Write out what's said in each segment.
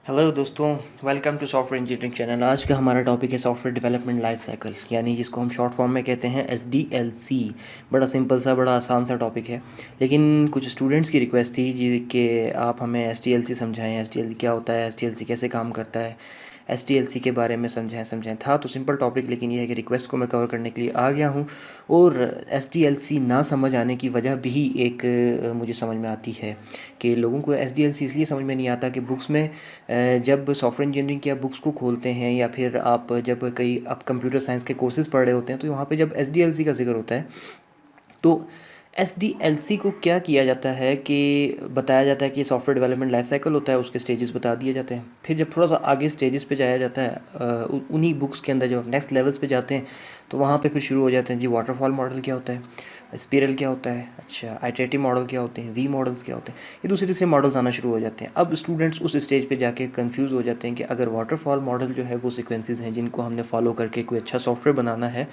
Hello दोस्तों, welcome to software engineering channel. आज का हमारा टॉपिक है सॉफ्टवेयर डेवलपमेंट लाइफ साइकिल, यानी जिसको हम शॉर्ट फॉर्म में कहते हैं SDLC। बड़ा सिंपल सा, बड़ा आसान सा टॉपिक है, लेकिन कुछ स्टूडेंट्स की रिक्वेस्ट थी जी कि आप हमें SDLC समझाएं। SDLC क्या होता है, SDLC कैसे काम करता है, SDLC के बारे में समझाएं। था तो सिंपल टॉपिक, लेकिन ये है कि रिक्वेस्ट को मैं कवर करने के लिए आ गया हूँ। और SDLC ना समझ आने की वजह भी एक मुझे समझ में आती है कि लोगों को SDLC इसलिए समझ में नहीं आता कि बुक्स में जब सॉफ्टवेयर इंजीनियरिंग की आप बुक्स को खोलते हैं, या फिर आप जब कई आप कंप्यूटर साइंस के कोर्सेज़ पढ़ रहे होते हैं, तो वहाँ पे जब SDLC का जिक्र होता है तो SDLC को क्या किया जाता है कि बताया जाता है कि सॉफ्टवेयर डेवलपमेंट लाइफ साइकिल होता है, उसके स्टेजेस बता दिए जाते हैं। फिर जब थोड़ा सा आगे स्टेजेस पे जाया जाता है, उन्हीं बुक्स के अंदर जब आप नेक्स्ट लेवल्स पे जाते हैं, तो वहाँ पे फिर शुरू हो जाते हैं जी, वाटरफॉल मॉडल क्या होता है, स्पिरल क्या होता है, अच्छा आइटरेटिव मॉडल क्या होते हैं, वी मॉडल्स क्या होते हैं, ये दूसरे तीसरे मॉडल्स आना शुरू हो जाते हैं। अब स्टूडेंट्स उस स्टेज पे जाके कंफ्यूज हो जाते हैं कि अगर वाटरफॉल मॉडल जो है वो सीक्वेंसेस हैं जिनको हमने फॉलो करके कोई अच्छा सॉफ्टवेयर बनाना है,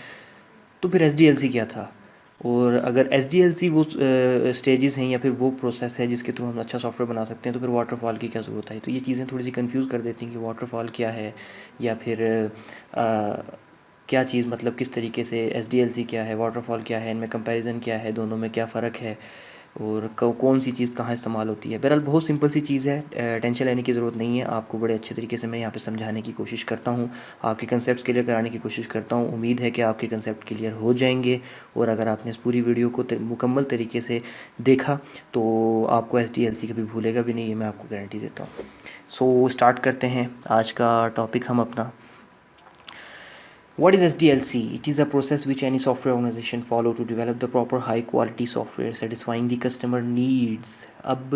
तो फिर SDLC क्या था। और अगर SDLC वो स्टेजेस हैं या फिर वो प्रोसेस है जिसके थ्रू हम अच्छा सॉफ्टवेयर बना सकते हैं, तो फिर वाटरफॉल की क्या ज़रूरत है। तो ये चीज़ें थोड़ी सी कंफ्यूज कर देती हैं कि वाटरफॉल क्या है, या फिर क्या चीज़, मतलब किस तरीके से SDLC क्या है, वाटरफॉल क्या है, इनमें कंपैरिजन क्या है, दोनों में क्या फ़र्क है, और कौन सी चीज़ कहाँ इस्तेमाल होती है। बहरहाल बहुत सिंपल सी चीज़ है, टेंशन लेने की ज़रूरत नहीं है। आपको बड़े अच्छे तरीके से मैं यहाँ पे समझाने की कोशिश करता हूँ, आपके कंसेप्ट क्लियर कराने की कोशिश करता हूँ। उम्मीद है कि आपके कंसेप्ट क्लियर हो जाएंगे, और अगर आपने इस पूरी वीडियो को मुकम्मल तरीके से देखा तो आपको SDLC कभी भूलेगा भी नहीं, ये मैं आपको गारंटी देता हूँ। सो स्टार्ट करते हैं आज का टॉपिक हम अपना। What is SDLC? It is a process which any software organization follow to develop the proper high quality software satisfying the customer needs. अब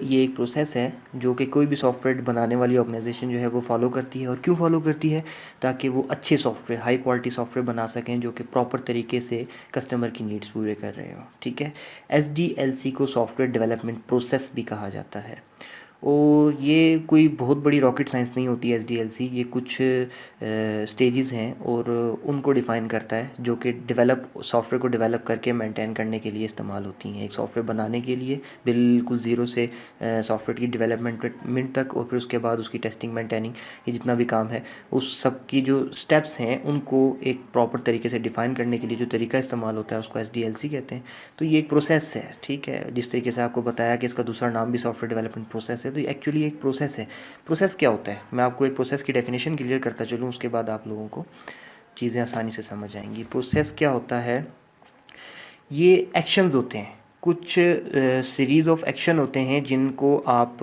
ये एक प्रोसेस है जो कि कोई भी सॉफ्टवेयर बनाने वाली ऑर्गेनाइजेशन जो है वो फॉलो करती है। और क्यों फॉलो करती है? ताकि वो अच्छे सॉफ्टवेयर, हाई क्वालिटी सॉफ्टवेयर बना सकें जो कि प्रॉपर तरीके से कस्टमर की नीड्स पूरे कर रहे हो। ठीक है, SDLC को सॉफ्टवेयर डेवलपमेंट प्रोसेस भी कहा जाता है। और ये कोई बहुत बड़ी रॉकेट साइंस नहीं होती है SDLC, ये कुछ स्टेजेस हैं और उनको डिफ़ाइन करता है, जो कि सॉफ्टवेयर को डेवलप करके मेंटेन करने के लिए इस्तेमाल होती हैं। एक सॉफ्टवेयर बनाने के लिए बिल्कुल ज़ीरो से सॉफ्टवेयर की डेवलपमेंट तक, और फिर उसके बाद उसकी टेस्टिंग, मेंटेनिंग, ये जितना भी काम है, उस सब की जो स्टेप्स हैं उनको एक प्रॉपर तरीके से डिफ़ाइन करने के लिए जो तरीका इस्तेमाल होता है उसको SDLC कहते हैं। तो ये एक प्रोसेस है, ठीक है। जिस तरीके से आपको बताया कि इसका दूसरा नाम भी सॉफ्टवेयर डेवलपमेंट प्रोसेस है, तो ये एक्चुअली एक प्रोसेस है। प्रोसेस क्या होता है, मैं आपको एक प्रोसेस की डेफिनेशन क्लियर करता चलूँ, उसके बाद आप लोगों को चीज़ें आसानी से समझ आएंगी। प्रोसेस क्या होता है, ये एक्शंस होते हैं, कुछ सीरीज़ ऑफ एक्शन होते हैं जिनको आप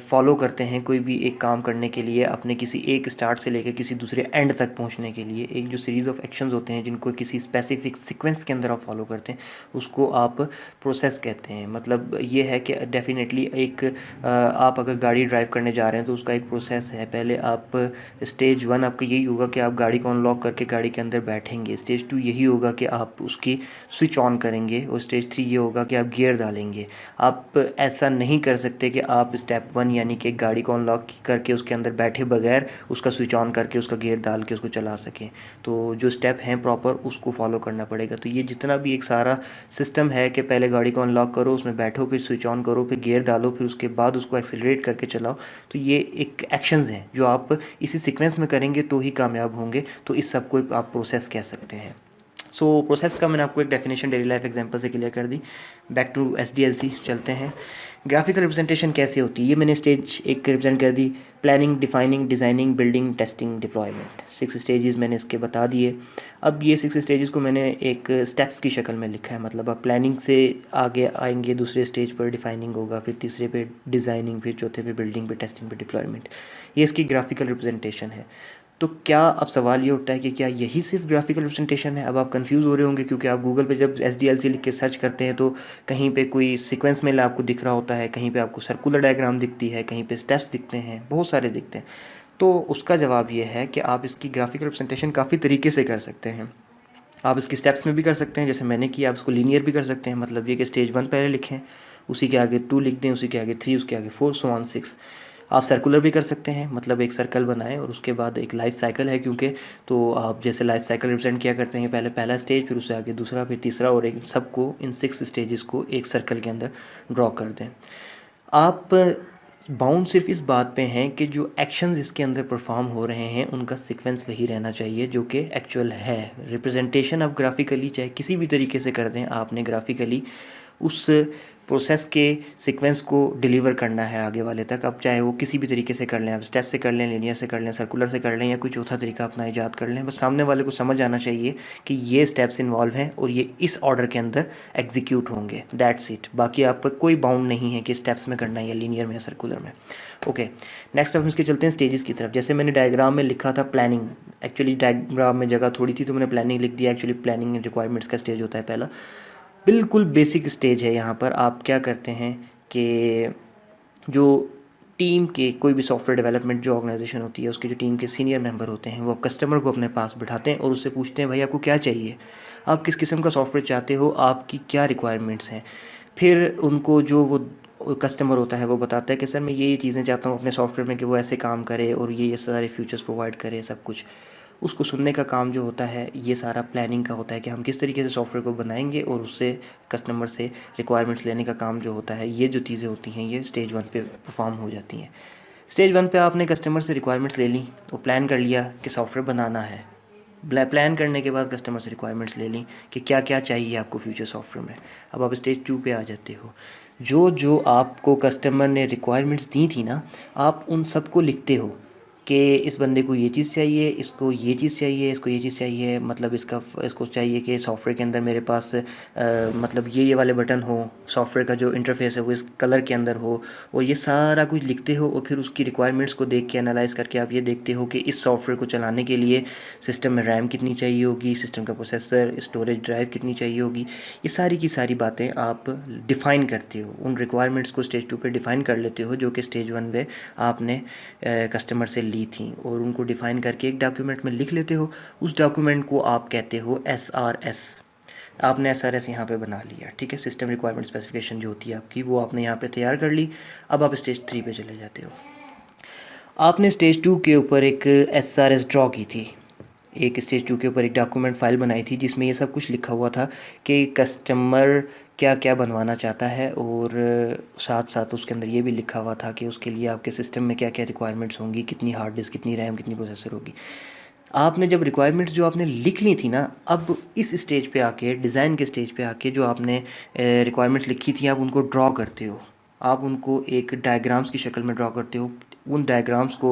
फॉलो करते हैं कोई भी एक काम करने के लिए, अपने किसी एक स्टार्ट से लेकर किसी दूसरे एंड तक पहुंचने के लिए। एक जो सीरीज़ ऑफ एक्शंस होते हैं जिनको किसी स्पेसिफिक सीक्वेंस के अंदर आप फॉलो करते हैं, उसको आप प्रोसेस कहते हैं। मतलब ये है कि डेफिनेटली एक आप अगर गाड़ी ड्राइव करने जा रहे हैं तो उसका एक प्रोसेस है। पहले आप स्टेज 1 आपका यही होगा कि आप गाड़ी को अनलॉक करके गाड़ी के अंदर बैठेंगे। स्टेज 2 यही होगा कि आप उसकी स्विच ऑन करेंगे, और स्टेज 3 ये होगा कि आप गियर डालेंगे। आप ऐसा नहीं कर सकते कि आप स्टेप 1 यानी कि गाड़ी को अनलॉक करके उसके अंदर बैठे बगैर उसका स्विच ऑन करके उसका गियर डाल के उसको चला सकें। तो जो स्टेप हैं प्रॉपर उसको फॉलो करना पड़ेगा। तो ये जितना भी एक सारा सिस्टम है कि पहले गाड़ी को अनलॉक करो, उसमें बैठो, फिर स्विच ऑन करो, फिर गियर डालो, फिर उसके बाद उसको एक्सेलरेट करके चलाओ, तो ये एक एक्शंस हैं जो आप इसी सीक्वेंस में करेंगे तो ही कामयाब होंगे। तो इस सब को आप प्रोसेस कह सकते हैं। सो प्रोसेस का मैंने आपको एक डेफिनेशन डेली लाइफ एग्जांपल से क्लियर कर दी। बैक टू SDLC चलते हैं। ग्राफिकल रिप्रेजेंटेशन कैसे होती है, ये मैंने स्टेज एक रिप्रेजेंट कर दी। Planning, defining, designing, building, testing, deployment, 6 stages मैंने इसके बता दिए। अब ये 6 स्टेजेस को मैंने एक स्टेप्स की शक्ल में लिखा है। मतलब आप प्लानिंग से आगे आएंगे, दूसरे स्टेज पर डिफाइनिंग होगा, फिर तीसरे पे डिज़ाइनिंग, फिर चौथे पे बिल्डिंग, पे टेस्टिंग, पे डिप्लॉयमेंट। ये इसकी ग्राफिकल रिप्रेजेंटेशन है। तो क्या अब सवाल ये उठता है कि क्या यही सिर्फ ग्राफिकल रिप्रेजेंटेशन है? अब आप कंफ्यूज हो रहे होंगे, क्योंकि आप गूगल पे जब SDLC लिख के सर्च करते हैं तो कहीं पे कोई सीक्वेंस में आपको दिख रहा होता है, कहीं पे आपको सर्कुलर डायग्राम दिखती है, कहीं पे स्टेप्स दिखते हैं, बहुत सारे दिखते हैं। तो उसका जवाब ये है कि आप इसकी ग्राफिकल रिप्रेजेंटेशन काफ़ी तरीके से कर सकते हैं। आप इसकी स्टेप्स में भी कर सकते हैं जैसे मैंने किया, आप इसको लीनियर भी कर सकते हैं। मतलब ये कि स्टेज 1 पहले लिखें, उसी के आगे 2 लिख दें, उसी के आगे 3, उसके आगे 4, सो ऑन 6। आप सर्कुलर भी कर सकते हैं, मतलब एक सर्कल बनाएं और उसके बाद एक लाइफ साइकिल है क्योंकि, तो आप जैसे लाइफ साइकिल रिप्रेजेंट किया करते हैं, पहले पहला स्टेज, फिर उससे आगे दूसरा, फिर तीसरा, और एक सबको इन 6 स्टेजेस को एक सर्कल के अंदर ड्रॉ कर दें। आप बाउंड सिर्फ इस बात पे हैं कि जो एक्शंस इसके अंदर परफॉर्म हो रहे हैं उनका सीक्वेंस वही रहना चाहिए जो कि एक्चुअल है। रिप्रेजेंटेशन आप ग्राफिकली चाहे किसी भी तरीके से कर दें, आपने ग्राफिकली उस प्रोसेस के सीक्वेंस को डिलीवर करना है आगे वाले तक। अब चाहे वो किसी भी तरीके से कर लें, आप स्टेप से कर लें, लीनियर से कर लें, सर्कुलर से कर लें, या कोई चौथा तरीका अपना ईजाद कर लें, बस सामने वाले को समझ आना चाहिए कि ये स्टेप्स इन्वॉल्व हैं और ये इस ऑर्डर के अंदर एग्जीक्यूट होंगे। That's it. बाकी आप पर कोई बाउंड नहीं है कि स्टेप्स में करना है या लीनियर में या सर्कुलर में। ओके, नेक्स्ट अब हम इसके चलते हैं स्टेजेस की तरफ। जैसे मैंने डायग्राम में लिखा था प्लानिंग, एक्चुअली डायग्राम में जगह थोड़ी थी तो मैंने प्लानिंग लिख दिया। एक्चुअली प्लानिंग रिक्वायरमेंट्स का स्टेज होता है पहला, बिल्कुल बेसिक स्टेज है। यहाँ पर आप क्या करते हैं कि जो टीम के कोई भी सॉफ्टवेयर डेवलपमेंट जो ऑर्गेनाइजेशन होती है उसके जो टीम के सीनियर मेंबर होते हैं वो कस्टमर को अपने पास बिठाते हैं और उससे पूछते हैं भाई आपको क्या चाहिए, आप किस किस्म का सॉफ्टवेयर चाहते हो, आपकी क्या रिक्वायरमेंट्स हैं। फिर उनको जो वो कस्टमर होता है वो बताता है कि सर मैं ये चीज़ें चाहता हूँ अपने सॉफ्टवेयर में कि वो ऐसे काम करे और ये सारे फीचर्स प्रोवाइड करे सब कुछ। उसको सुनने का काम जो होता है ये सारा प्लानिंग का होता है कि हम किस तरीके से सॉफ्टवेयर को बनाएंगे, और उससे कस्टमर से रिक्वायरमेंट्स लेने का काम जो होता है, ये जो चीज़ें होती हैं ये स्टेज 1 पे परफॉर्म हो जाती हैं। स्टेज 1 पे आपने कस्टमर से रिक्वायरमेंट्स ले ली, तो प्लान कर लिया कि सॉफ्टवेयर बनाना है। प्लान करने के बाद कस्टमर से रिक्वायरमेंट्स ले ली कि क्या क्या चाहिए आपको फ्यूचर सॉफ्टवेयर में। अब आप स्टेज 2 पे आ जाते हो। जो जो आपको कस्टमर ने रिक्वायरमेंट्स दी थी ना, आप उन सबको लिखते हो कि इस बंदे को ये चीज़ चाहिए, इसको ये चीज़ चाहिए, इसको ये चीज़ चाहिए, मतलब इसको चाहिए कि सॉफ्टवेयर के अंदर मेरे पास मतलब ये वाले बटन हो, सॉफ्टवेयर का जो इंटरफेस है वो इस कलर के अंदर हो, और ये सारा कुछ लिखते हो। और फिर उसकी रिक्वायरमेंट्स को देख के एनालाइज करके आप ये देखते हो कि इस सॉफ्टवेयर को चलाने के लिए सिस्टम में रैम कितनी चाहिए होगी, सिस्टम का प्रोसेसर, स्टोरेज ड्राइव कितनी चाहिए होगी। ये सारी की सारी बातें आप डिफ़ाइन करते हो, उन रिक्वायरमेंट्स को स्टेज 2 पे डिफ़ाइन कर लेते हो जो कि स्टेज 1 पे आपने कस्टमर से ली थी, और उनको डिफ़ाइन करके एक डॉक्यूमेंट में लिख लेते हो। उस डॉक्यूमेंट को आप कहते हो SRS। आपने SRS यहाँ पे बना लिया, ठीक है। सिस्टम रिक्वायरमेंट स्पेसिफिकेशन जो होती है आपकी वो आपने यहाँ पे तैयार कर ली। अब आप स्टेज 3 पे चले जाते हो। आपने स्टेज 2 के ऊपर एक SRS ड्रॉ की थी, एक स्टेज 2 के ऊपर एक डॉक्यूमेंट फाइल बनाई थी जिसमें ये सब कुछ लिखा हुआ था कि कस्टमर क्या क्या बनवाना चाहता है, और साथ साथ उसके अंदर ये भी लिखा हुआ था कि उसके लिए आपके सिस्टम में क्या क्या रिक्वायरमेंट्स होंगी, कितनी हार्ड डिस्क, कितनी रैम, कितनी प्रोसेसर होगी। आपने जब रिक्वायरमेंट्स जो आपने लिख ली थी ना, अब इस स्टेज पे आके, डिज़ाइन के स्टेज पे आके, जो आपने रिक्वायरमेंट्स लिखी थी आप उनको ड्रॉ करते हो। आप उनको एक डायग्राम्स की शक्ल में ड्रॉ करते हो। उन डायग्राम्स को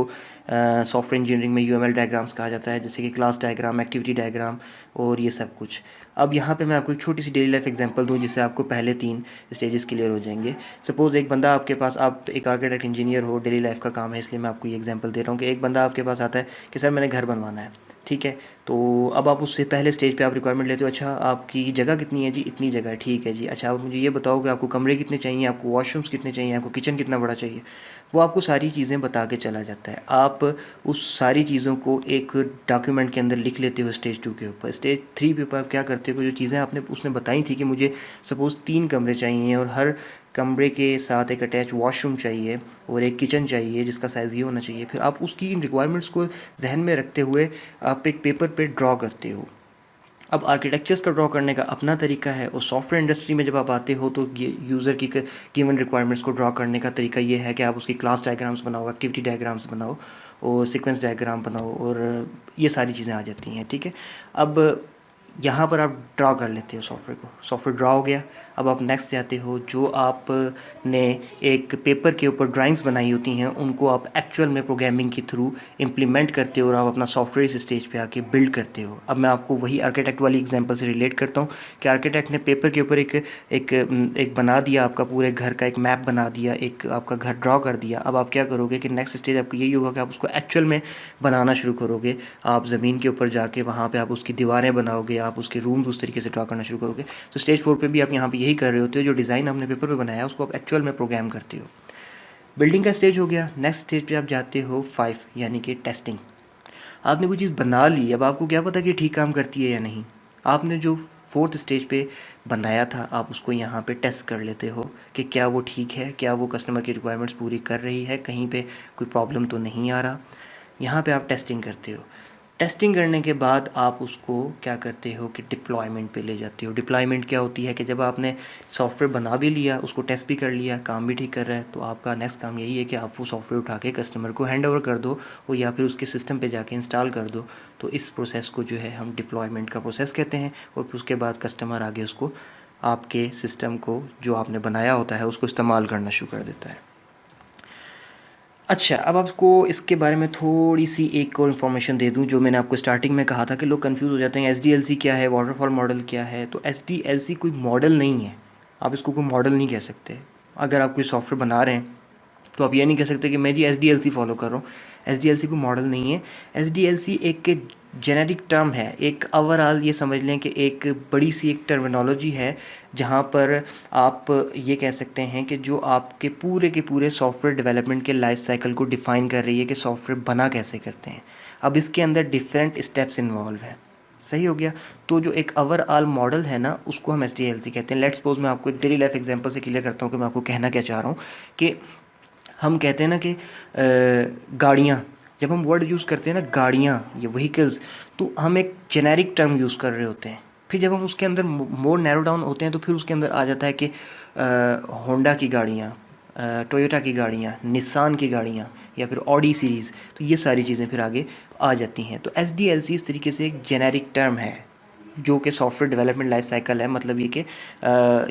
सॉफ्टवेयर इंजीनियरिंग में UML डायग्राम्स कहा जाता है, जैसे कि क्लास डायग्राम, एक्टिविटी डायग्राम और ये सब कुछ। अब यहाँ पे मैं आपको एक छोटी सी डेली लाइफ एग्जांपल दूँ जिससे आपको पहले 3 स्टेजेस क्लियर हो जाएंगे। सपोज़ एक बंदा आपके पास, आप एक आर्किटेक्ट इंजीनियर हो, डेली लाइफ का काम है इसलिए मैं आपको ये एग्जांपल दे रहा हूँ कि एक बंदा आपके पास आता है कि सर मैंने घर बनवाना है, ठीक है। तो अब आप उससे पहले स्टेज पे आप रिक्वायरमेंट लेते हो। अच्छा आपकी जगह कितनी है जी? इतनी जगह है, ठीक है जी। अच्छा आप मुझे ये बताओ कि आपको कमरे कितने चाहिए, आपको वॉशरूम्स कितने चाहिए, आपको किचन कितना बड़ा चाहिए। वो आपको सारी चीज़ें बता के चला जाता है। आप उस सारी चीज़ों को एक डॉक्यूमेंट के अंदर लिख लेते हो स्टेज 2 के ऊपर। स्टेज 3 पे ऊपर आप क्या करते हो, जो चीज़ें आपने उसने बताई थी कि मुझे सपोज़ 3 कमरे चाहिए और हर कमरे के साथ एक अटैच वॉशरूम चाहिए और एक किचन चाहिए जिसका साइज़ ये होना चाहिए। फिर आप उसकी इन रिक्वायरमेंट्स को जहन में रखते हुए आप एक पेपर पे ड्रॉ करते हो। अब आर्किटेक्चर्स का ड्रॉ करने का अपना तरीका है, और सॉफ्टवेयर इंडस्ट्री में जब आप आते हो तो ये यूज़र की गिवन रिक्वायरमेंट्स को ड्रॉ करने का तरीका ये है कि आप उसकी क्लास डायग्राम्स बनाओ, एक्टिविटी डायग्राम्स बनाओ और सीक्वेंस डायग्राम बनाओ, और ये सारी चीज़ें आ जाती हैं, ठीक है। अब यहाँ पर आप ड्रॉ कर लेते हो सॉफ्टवेयर को, सॉफ्टवेयर ड्रॉ हो गया। अब आप नेक्स्ट जाते हो, जो आपने एक पेपर के ऊपर ड्राइंग्स बनाई होती हैं उनको आप एक्चुअल में प्रोग्रामिंग के थ्रू इम्प्लीमेंट करते हो और आप अपना सॉफ्टवेयर इस स्टेज पे आके बिल्ड करते हो। अब मैं आपको वही आर्किटेक्ट वाली एग्जांपल से रिलेट करता हूँ कि आर्किटेक्ट ने पेपर के ऊपर एक बना दिया, आपका पूरे घर का एक मैप बना दिया, एक आपका घर ड्रॉ कर दिया। अब आप क्या करोगे कि नेक्स्ट स्टेज आपको यही होगा कि आप उसको एक्चुअल में बनाना शुरू करोगे। आप ज़मीन के ऊपर जाके वहाँ पे आप उसकी दीवारें बनाओगे, आप उसके रूम्स उस तरीके से ड्रॉ करना शुरू करोगे। तो स्टेज 4 पे भी आप यहाँ पे यही कर रहे होते हो, जो डिज़ाइन आपने पेपर पे बनाया उसको आप एक्चुअल में प्रोग्राम करते हो। बिल्डिंग का स्टेज हो गया। नेक्स्ट स्टेज पे आप जाते हो 5, यानी कि टेस्टिंग। आपने कोई चीज़ बना ली, अब आपको क्या पता कि ठीक काम करती है या नहीं। आपने जो 4th स्टेज पे बनाया था आप उसको यहाँ पे टेस्ट कर लेते हो कि क्या वो ठीक है, क्या वो कस्टमर की रिक्वायरमेंट्स पूरी कर रही है, कहीं पे कोई प्रॉब्लम तो नहीं आ रहा। यहाँ पे आप टेस्टिंग करते हो। टेस्टिंग करने के बाद आप उसको क्या करते हो कि डिप्लॉयमेंट पे ले जाते हो। डिप्लॉयमेंट क्या होती है कि जब आपने सॉफ्टवेयर बना भी लिया, उसको टेस्ट भी कर लिया, काम भी ठीक कर रहा है, तो आपका नेक्स्ट काम यही है कि आप वो सॉफ्टवेयर उठा के कस्टमर को हैंड ओवर कर दो और या फिर उसके सिस्टम पे जाके इंस्टॉल कर दो। तो इस प्रोसेस को जो है हम डिप्लॉयमेंट का प्रोसेस कहते हैं। और फिर उसके बाद कस्टमर आगे उसको आपके सिस्टम को जो आपने बनाया होता है उसको इस्तेमाल करना शुरू कर देता है। अच्छा, अब आपको इसके बारे में थोड़ी सी एक और इन्फॉर्मेशन दे दूं। जो मैंने आपको स्टार्टिंग में कहा था कि लोग कंफ्यूज हो जाते हैं, एसडीएलसी क्या है, वाटरफॉल मॉडल क्या है। तो एसडीएलसी कोई मॉडल नहीं है, आप इसको कोई मॉडल नहीं कह सकते। अगर आप कोई सॉफ्टवेयर बना रहे हैं तो आप ये नहीं कह सकते कि मैं जी एसडीएलसी फॉलो कर रहा हूँ। एसडीएलसी कोई मॉडल नहीं है। एसडीएलसी एक जेनेरिक टर्म है, एक ओवरऑल ये समझ लें कि एक बड़ी सी एक टर्मिनोलॉजी है जहाँ पर आप ये कह सकते हैं कि जो आपके पूरे सॉफ्टवेयर डेवलपमेंट के लाइफ साइकिल को डिफ़ाइन कर रही है कि सॉफ्टवेयर बना कैसे करते हैं। अब इसके अंदर डिफरेंट स्टेप्स इन्वॉल्व हैं। सही हो गया। तो जो एक ओवरऑल मॉडल है ना, उसको हम एसडीएलसी कहते हैं। लेट्स सपोज मैं आपको एक डेली लाइफ एग्जांपल से क्लियर करता हूँ कि मैं आपको कहना क्या चाह रहा हूँ कि हम कहते हैं ना कि गाड़ियाँ, जब हम वर्ड यूज़ करते हैं ना गाड़ियाँ या व्हीकल्स, तो हम एक जेनेरिक टर्म यूज़ कर रहे होते हैं। फिर जब हम उसके अंदर मोर नैरो डाउन होते हैं तो फिर उसके अंदर आ जाता है कि होंडा की गाड़ियाँ, टोयोटा की गाड़ियाँ, निसान की गाड़ियाँ या फिर ऑडी सीरीज़, तो ये सारी चीज़ें फिर आगे आ जाती हैं। तो एसडीएलसी इस तरीके से एक जेनेरिक टर्म है जो कि सॉफ्टवेयर डेवलपमेंट लाइफ साइकिल है। मतलब ये कि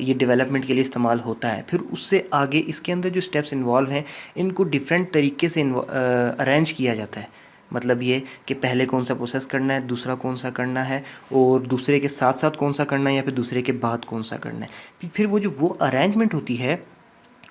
ये डेवलपमेंट के लिए इस्तेमाल होता है। फिर उससे आगे इसके अंदर जो स्टेप्स इन्वॉल्व हैं इनको डिफरेंट तरीके से अरेंज किया जाता है। मतलब ये कि पहले कौन सा प्रोसेस करना है, दूसरा कौन सा करना है, और दूसरे के साथ साथ कौन सा करना है या फिर दूसरे के बाद कौन सा करना है। फिर वो अरेंजमेंट होती है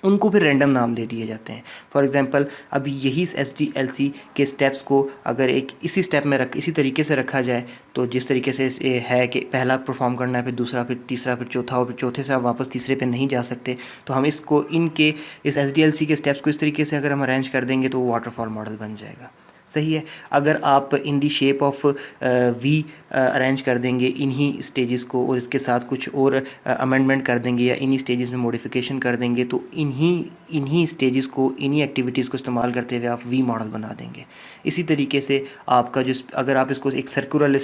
उनको फिर रैंडम नाम दे दिए जाते हैं। फॉर एग्ज़ाम्पल अभी यही एसडीएलसी के स्टेप्स को अगर एक इसी स्टेप में इसी तरीके से रखा जाए, तो जिस तरीके से है कि पहला परफॉर्म करना है, फिर दूसरा, फिर तीसरा, फिर चौथा, और फिर चौथे से आप वापस तीसरे पे नहीं जा सकते। तो हम इसको इस एसडीएलसी के स्टेप्स को इस तरीके से अगर हम अरेंज कर देंगे तो वो वाटरफॉल मॉडल बन जाएगा। सही है। अगर आप इन दी शेप ऑफ वी अरेंज कर देंगे इन्हीं स्टेजेस को और इसके साथ कुछ और अमेंडमेंट कर देंगे या इन्हीं स्टेजेस में मॉडिफिकेशन कर देंगे, तो इन्हीं स्टेजेस को, इन्हीं एक्टिविटीज़ को इस्तेमाल करते हुए आप वी मॉडल बना देंगे। इसी तरीके से आपका जो, अगर आप इसको एक सर्कुलर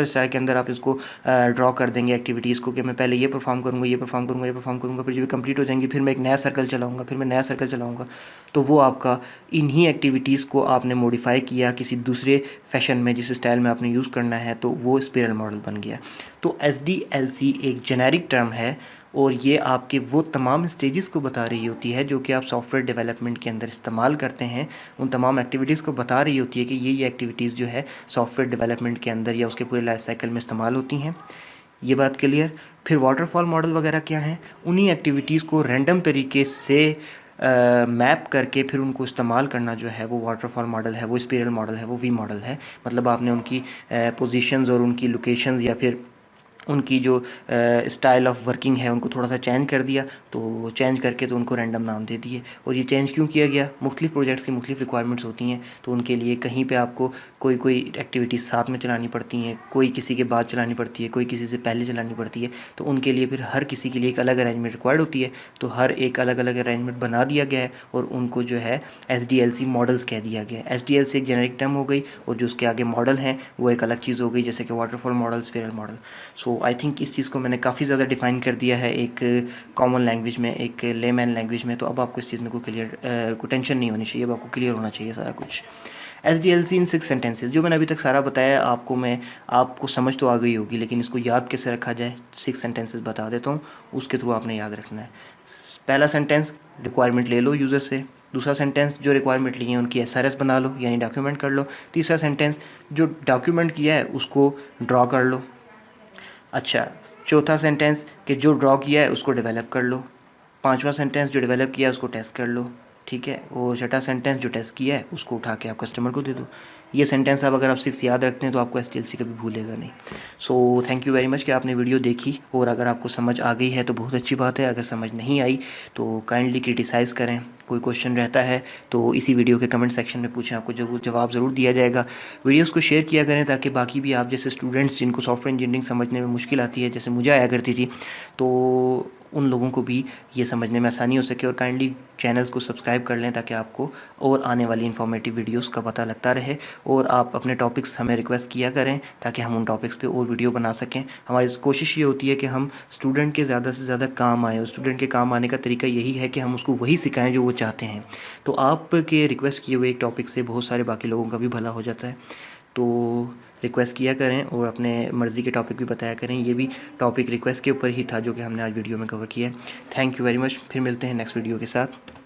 स्टाइल के अंदर आप इसको ड्रॉ कर देंगे एक्टिविटीज़ को कि मैं पहले ये परफॉर्म करूँगा, ये परफॉर्म करूँगा, ये परफॉर्म करूँगा, फिर जब कंप्लीट हो जाएंगी फिर मैं एक नया सर्कल चलाऊँगा, फिर मैं नया सर्कल चलाऊँगा, तो वो आपका इन्हीं एक्टिविटीज़ को आपने मॉडिफाई किया किसी दूसरे फैशन में, जिस स्टाइल में आपने यूज़ करना है, तो वो स्पाइरल मॉडल बन गया। तो एसडीएलसी एक जेनेरिक टर्म है और ये आपके वो तमाम स्टेजेस को बता रही होती है जो कि आप सॉफ्टवेयर डेवलपमेंट के अंदर इस्तेमाल करते हैं। उन तमाम एक्टिविटीज़ को बता रही होती है कि ये एक्टिविटीज़ जो है सॉफ्टवेयर डेवलपमेंट के अंदर या उसके पूरे लाइफ साइकिल में इस्तेमाल होती हैं। ये बात क्लियर। फिर वाटरफॉल मॉडल वगैरह क्या हैं, उन्हीं एक्टिविटीज़ को रैंडम तरीके से मैप करके फिर उनको इस्तेमाल करना जो है वो वाटरफॉल मॉडल है, वो स्पाइरल मॉडल है, वो वी मॉडल है। मतलब आपने उनकी पोजीशंस और उनकी लोकेशंस या फिर उनकी जो स्टाइल ऑफ वर्किंग है उनको थोड़ा सा चेंज कर दिया, तो चेंज करके तो उनको रैंडम नाम दे दिए। और ये चेंज क्यों किया गया, मुख्तलिफ प्रोजेक्ट्स की मुख्तलिफ रिक्वायरमेंट्स होती हैं, तो उनके लिए कहीं पे आपको कोई एक्टिविटीज़ साथ में चलानी पड़ती हैं, कोई किसी के बाद चलानी पड़ती है, कोई किसी से पहले चलानी पड़ती है। तो उनके लिए फिर हर किसी के लिए एक अलग अरेंजमेंट रिक्वायर्ड होती है, तो हर एक अलग अलग अरेंजमेंट बना दिया गया है और उनको जो है एसडीएलसी मॉडल्स कह दिया गया है। एसडीएलसी एक जेनेरिक टर्म हो गई और जो उसके आगे मॉडल हैं वो एक अलग चीज़ हो गई, जैसे कि waterfall model, spiral model. So I think इस चीज़ को मैंने काफ़ी ज़्यादा डिफ़ाइन कर दिया है एक कॉमन लैंग्वेज में, एक लेमैन लैंग्वेज में। तो अब आपको इस चीज़ में कोई टेंशन नहीं होनी चाहिए, अब आपको क्लियर होना चाहिए सारा कुछ। एसडीएलसी इन 6 सेंटेंसेस, जो मैंने अभी तक सारा बताया आपको समझ तो आ गई होगी, लेकिन इसको याद कैसे रखा जाए 6 सेंटेंसेस बता देता हूँ, उसके थ्रू आपने याद रखना है। पहला सेंटेंस, रिक्वायरमेंट ले लो यूज़र से। दूसरा सेंटेंस, जो रिक्वायरमेंट ली है उनकी एसआरएस बना लो, यानी डॉक्यूमेंट कर लो। तीसरा सेंटेंस, जो डॉक्यूमेंट किया है उसको ड्रॉ कर लो। अच्छा, चौथा सेंटेंस कि जो ड्रॉ किया है उसको डेवलप कर लो। पांचवा सेंटेंस, जो डेवलप किया है उसको टेस्ट कर लो, ठीक है। और छठा सेंटेंस, जो टेस्ट किया है उसको उठा के आप कस्टमर को दे दो। ये सेंटेंस आप अगर आप 6 याद रखते हैं तो आपको एसडीएलसी कभी भूलेगा नहीं। So thank you very much कि आपने वीडियो देखी, और अगर आपको समझ आ गई है तो बहुत अच्छी बात है। अगर समझ नहीं आई तो काइंडली क्रिटिसाइज़ करें। कोई क्वेश्चन रहता है तो इसी वीडियो के कमेंट सेक्शन में पूछें, आपको जवाब ज़रूर दिया जाएगा। वीडियोज़ को शेयर किया करें ताकि बाकी भी आप जैसे स्टूडेंट्स जिनको सॉफ्टवेयर इंजीनियरिंग समझने में मुश्किल आती है, जैसे मुझे आया करती थी, तो उन लोगों को भी ये समझने में आसानी हो सके। और काइंडली चैनल्स को सब्सक्राइब कर लें ताकि आपको और आने वाली इन्फॉर्मेटिव वीडियोस का पता लगता रहे। और आप अपने टॉपिक्स हमें रिक्वेस्ट किया करें ताकि हम उन टॉपिक्स पे और वीडियो बना सकें। हमारी कोशिश ये होती है कि हम स्टूडेंट के ज़्यादा से ज़्यादा काम आए, और स्टूडेंट के काम आने का तरीका यही है कि हम उसको वही सिखाएं जो वो चाहते हैं। तो आपके रिक्वेस्ट किए हुए एक टॉपिक से बहुत सारे बाकी लोगों का भी भला हो जाता है। तो रिक्वेस्ट किया करें और अपने मर्ज़ी के टॉपिक भी बताया करें। ये भी टॉपिक रिक्वेस्ट के ऊपर ही था जो कि हमने आज वीडियो में कवर किया है। Thank you very much. फिर मिलते हैं नेक्स्ट वीडियो के साथ।